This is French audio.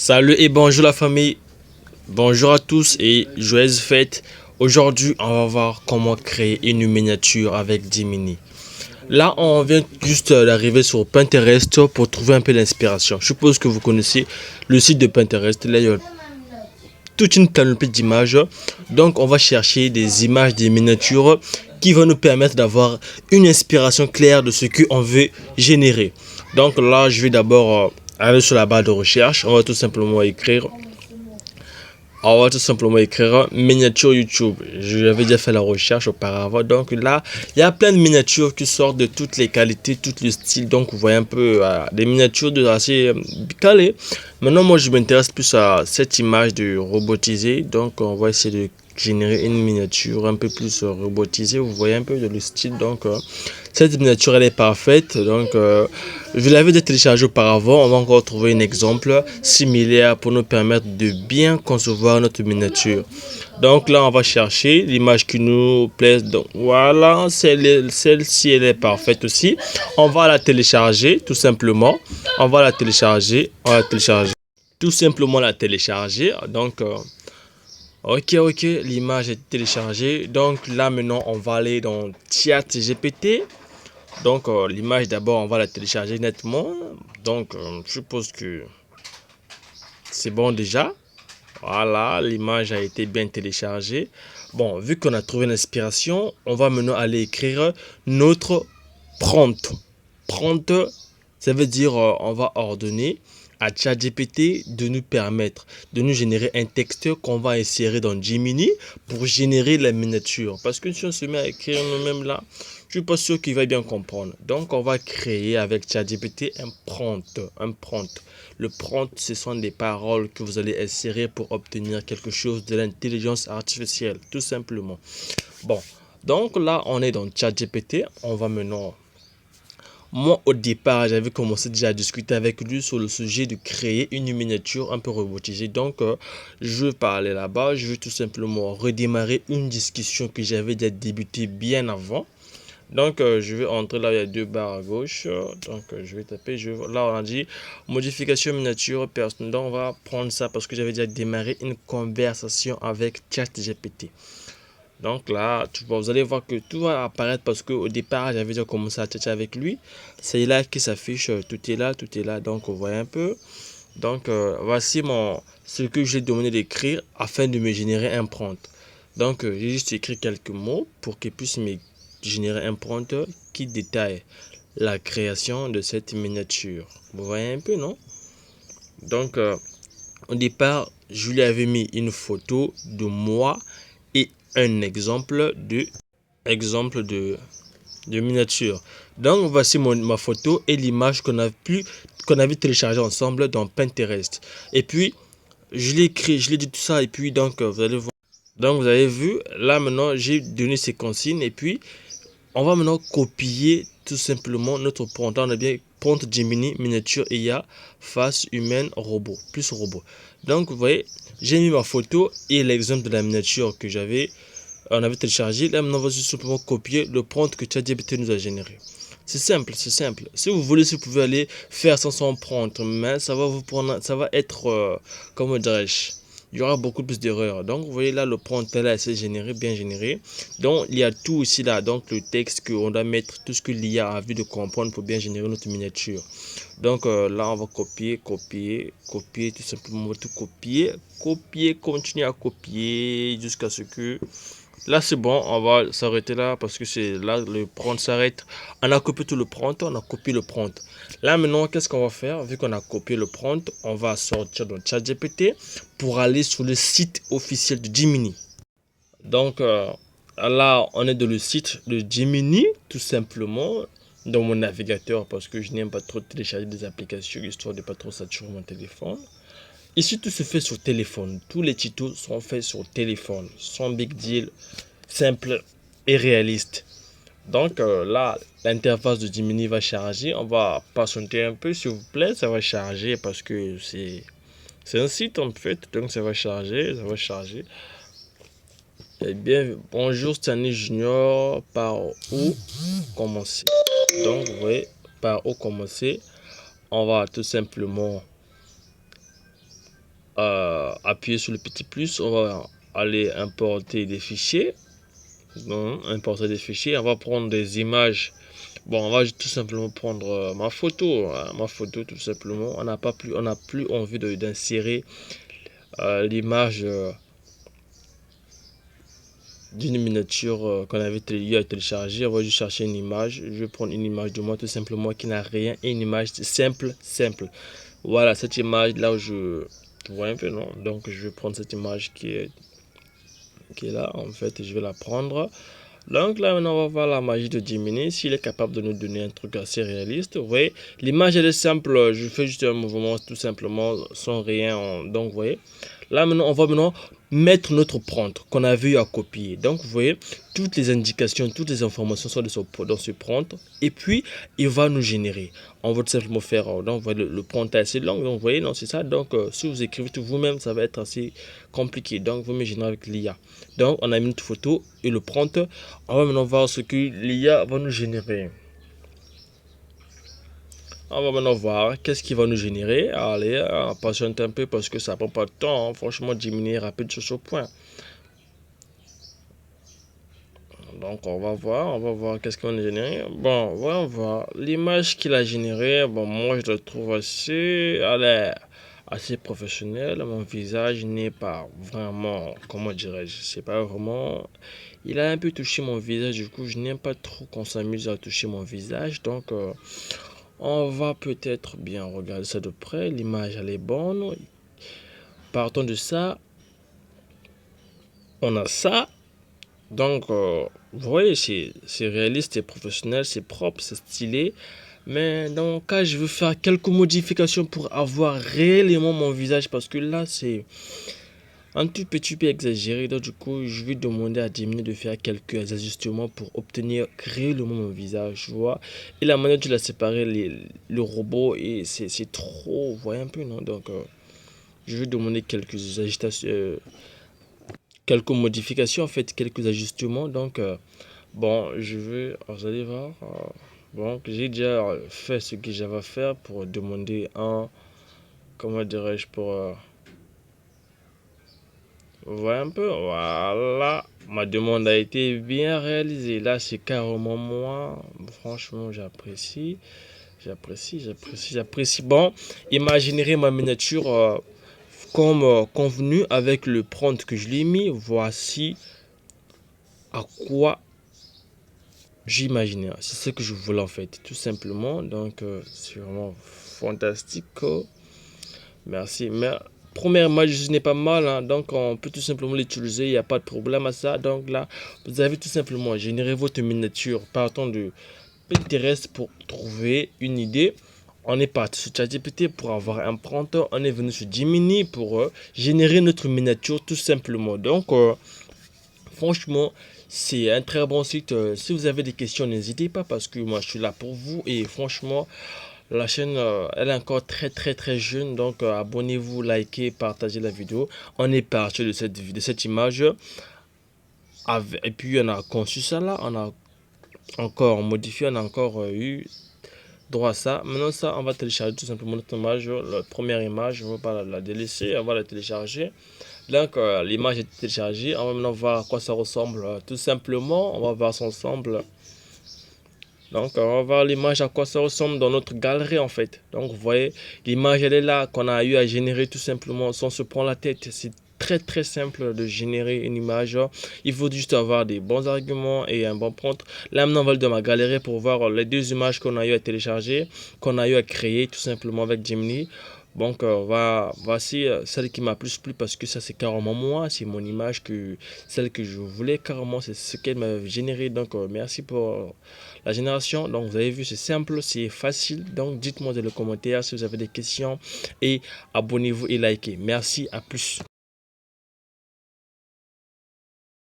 Salut et bonjour la famille, bonjour à tous et joyeuses fêtes. Aujourd'hui, on va voir comment créer une miniature avec Gemini. Là, on vient juste d'arriver sur Pinterest pour trouver un peu d'inspiration. Je suppose que vous connaissez le site de Pinterest. Là, il y a toute une panoplie d'images. Donc, on va chercher des images, des miniatures qui vont nous permettre d'avoir une inspiration claire de ce qu'on veut générer. Donc là, je vais d'abord aller sur la barre de recherche. On va tout simplement écrire miniature YouTube. J'avais déjà fait la recherche auparavant. Donc là, il y a plein de miniatures qui sortent de toutes les qualités, tout le style. Donc vous voyez un peu des miniatures assez calées. Maintenant, moi, je m'intéresse plus à cette image de robotisé. Donc on va essayer de générer une miniature un peu plus robotisée. Vous voyez un peu de le style. Donc cette miniature, elle est parfaite. Donc je l'avais déjà téléchargé auparavant. On va encore trouver un exemple similaire pour nous permettre de bien concevoir notre miniature. Donc là, on va chercher l'image qui nous plaît. Donc voilà, celle-ci, elle est parfaite aussi. On va la télécharger tout simplement. On va la télécharger. On va la télécharger. Tout simplement la télécharger. Donc, ok, l'image est téléchargée. Donc là, maintenant, on va aller dans ChatGPT. Donc l'image d'abord on va la télécharger nettement. Donc je suppose que c'est bon déjà. Voilà, l'image a été bien téléchargée. Bon, vu qu'on a trouvé l'inspiration, on va maintenant aller écrire notre prompt. Prompt, ça veut dire on va ordonner à ChatGPT de nous permettre de nous générer un texte qu'on va insérer dans Gemini pour générer la miniature. Parce que si on se met à écrire nous-mêmes là, je suis pas sûr qu'il va bien comprendre. Donc on va créer avec ChatGPT un prompt. Le prompt, ce sont des paroles que vous allez insérer pour obtenir quelque chose de l'intelligence artificielle, tout simplement. Bon, donc là on est dans ChatGPT. On va maintenant. Moi, au départ, j'avais commencé déjà à discuter avec lui sur le sujet de créer une miniature un peu robotisée. Donc, je vais parler là-bas. Je vais tout simplement redémarrer une discussion que j'avais déjà débutée bien avant. Donc, je vais entrer là, il y a deux barres à gauche. Donc, je vais taper. Là, on a dit modification miniature personnelle. Donc, on va prendre ça parce que j'avais déjà démarré une conversation avec ChatGPT. Donc là, vous allez voir que tout va apparaître parce qu'au départ, j'avais déjà commencé à tâter avec lui. C'est là qui s'affiche, tout est là, tout est là. Donc, vous voyez un peu. Donc, voici ce que j'ai demandé d'écrire afin de me générer un prompt. Donc, j'ai juste écrit quelques mots pour qu'il puisse me générer un prompt qui détaille la création de cette miniature. Vous voyez un peu, non? Donc, au départ, je lui avais mis une photo de moi et un exemple de miniature. Donc voici ma photo et l'image qu'on avait téléchargé ensemble dans Pinterest. Et puis je l'ai écrit, je l'ai dit tout ça et puis donc vous allez voir. Donc vous avez vu, là maintenant j'ai donné ces consignes et puis on va maintenant copier tout simplement notre prompt. On a bien prompt Gemini, miniature IA, face humaine, robot, plus robot. Donc vous voyez, j'ai mis ma photo et l'exemple de la miniature que on avait téléchargé. Là maintenant, on va juste simplement copier le prompt que ChatGPT nous a généré. C'est simple, c'est simple. Si vous voulez, si vous pouvez aller faire sans prompt, mais ça va vous prendre, ça va être, comment dirais-je, il y aura beaucoup plus d'erreurs. Donc, vous voyez là, le prompt là, c'est généré, bien généré. Donc, il y a tout ici là. Donc, le texte qu'on doit mettre, tout ce que l'IA a envie de comprendre pour bien générer notre miniature. Donc, là, on va copier, tout simplement, on va tout copier, continuer à copier jusqu'à ce que. Là, c'est bon, on va s'arrêter là parce que c'est là le prompt s'arrête. On a copié tout le prompt, on a copié le prompt. Là, maintenant, qu'est-ce qu'on va faire? Vu qu'on a copié le prompt, on va sortir dans ChatGPT pour aller sur le site officiel de Gemini. Donc, là, on est dans le site de Gemini, tout simplement, dans mon navigateur parce que je n'aime pas trop télécharger des applications histoire de ne pas trop saturer mon téléphone. Ici, tout se fait sur téléphone. Tous les tutos sont faits sur téléphone. Sans big deal, simple et réaliste. Donc là, l'interface de Gemini va charger. On va patienter un peu, s'il vous plaît. Ça va charger parce que c'est un site en fait. Donc ça va charger, ça va charger. Eh bien, bonjour Stanley Junior. Par où commencer? Donc, vous voyez, par où commencer? On va tout simplement appuyer sur le petit plus, on va aller importer des fichiers. Donc, importer des fichiers, on va prendre des images. Bon, on va tout simplement prendre ma photo, hein, ma photo tout simplement. On n'a plus envie d'insérer l'image d'une miniature qu'on avait téléchargée. On va juste chercher une image. Je vais prendre une image de moi tout simplement qui n'a rien, et une image simple. Voilà, cette image là où je vois un peu, non? Donc je vais prendre cette image qui est là. En fait, je vais la prendre. Donc là, maintenant, on va voir la magie de Gemini, s'il est capable de nous donner un truc assez réaliste. Vous voyez, l'image, elle est simple. Je fais juste un mouvement tout simplement, sans rien. Donc, vous voyez, là, maintenant, on va maintenant mettre notre prompt qu'on avait eu à copier. Donc, vous voyez, toutes les indications, toutes les informations sont dans ce prompt. Et puis, il va nous générer. On va tout simplement faire, donc, vous voyez, le prompt est assez long. Donc, vous voyez, non, c'est ça. Donc, si vous écrivez tout vous-même, ça va être assez compliqué. Donc, vous me générez avec l'IA. Donc, on a mis notre photo et le prompt. On va maintenant voir ce que l'IA va nous générer. On va maintenant voir qu'est-ce qui va nous générer. Allez, patiente un peu parce que ça prend pas de temps, hein. Franchement, diminuer rapide sur ce point. Donc, on va voir qu'est-ce qu'on a généré. Bon, on va voir l'image qu'il a générée. Bon, moi, je la trouve assez professionnelle. Mon visage n'est pas vraiment, comment dirais-je, c'est pas vraiment. Il a un peu touché mon visage, du coup, je n'aime pas trop qu'on s'amuse à toucher mon visage. Donc, on va peut-être bien regarder ça de près. L'image, elle est bonne. Partons de ça, on a ça. Donc, vous voyez, c'est réaliste, c'est professionnel, c'est propre, c'est stylé. Mais dans mon cas, je veux faire quelques modifications pour avoir réellement mon visage. Parce que là, c'est un tout petit peu exagéré. Donc, du coup, je vais demander à Gemini de faire quelques ajustements pour obtenir réellement mon visage, tu vois. Et la manière de la séparer, le robot, et c'est trop, vous voyez un peu, non? Donc, je vais demander quelques agitations, quelques modifications, en fait, quelques ajustements. Donc, bon, vous allez voir. Bon, j'ai déjà fait ce que j'avais à faire pour demander comment dirais-je, pour voilà un peu, voilà. Ma demande a été bien réalisée. Là, c'est carrément moi. Franchement, j'apprécie. Bon, imaginerez ma miniature comme convenu avec le prompt que je lui ai mis. Voici à quoi j'imaginais. C'est ce que je voulais en fait, tout simplement. Donc, c'est vraiment fantastique. Merci. Mais premièrement, je n'est pas mal, hein. Donc on peut tout simplement l'utiliser, il n'y a pas de problème à ça. Donc là, vous avez tout simplement généré votre miniature partant de Pinterest pour trouver une idée. On est parti sur ChatGPT pour avoir un prompt. On est venu sur Gemini pour générer notre miniature tout simplement. Donc, franchement, c'est un très bon site. Si vous avez des questions, n'hésitez pas parce que moi, je suis là pour vous. Et franchement, la chaîne, elle est encore très jeune, donc abonnez-vous, likez, partagez la vidéo. On est parti de cette image. Et puis on a conçu ça là, on a encore modifié, on a encore eu droit à ça. Maintenant ça, on va télécharger tout simplement notre image, la première image, on va pas la délaisser, on va la télécharger. Donc l'image est téléchargée, on va maintenant voir à quoi ça ressemble. Tout simplement, on va voir ça ensemble. Donc, on va voir l'image à quoi ça ressemble dans notre galerie en fait. Donc, vous voyez, l'image elle est là qu'on a eu à générer tout simplement sans se prendre la tête. C'est très simple de générer une image. Il faut juste avoir des bons arguments et un bon prompt. Là, maintenant, on va aller dans ma galerie pour voir les deux images qu'on a eu à télécharger, qu'on a eu à créer tout simplement avec Gemini. Donc, voici celle qui m'a plus plu parce que ça, c'est carrément moi. C'est mon image, celle que je voulais carrément. C'est ce qu'elle m'a généré. Donc, merci pour la génération. Donc, vous avez vu, c'est simple, c'est facile. Donc, dites-moi dans les commentaires si vous avez des questions et abonnez-vous et likez. Merci, à plus.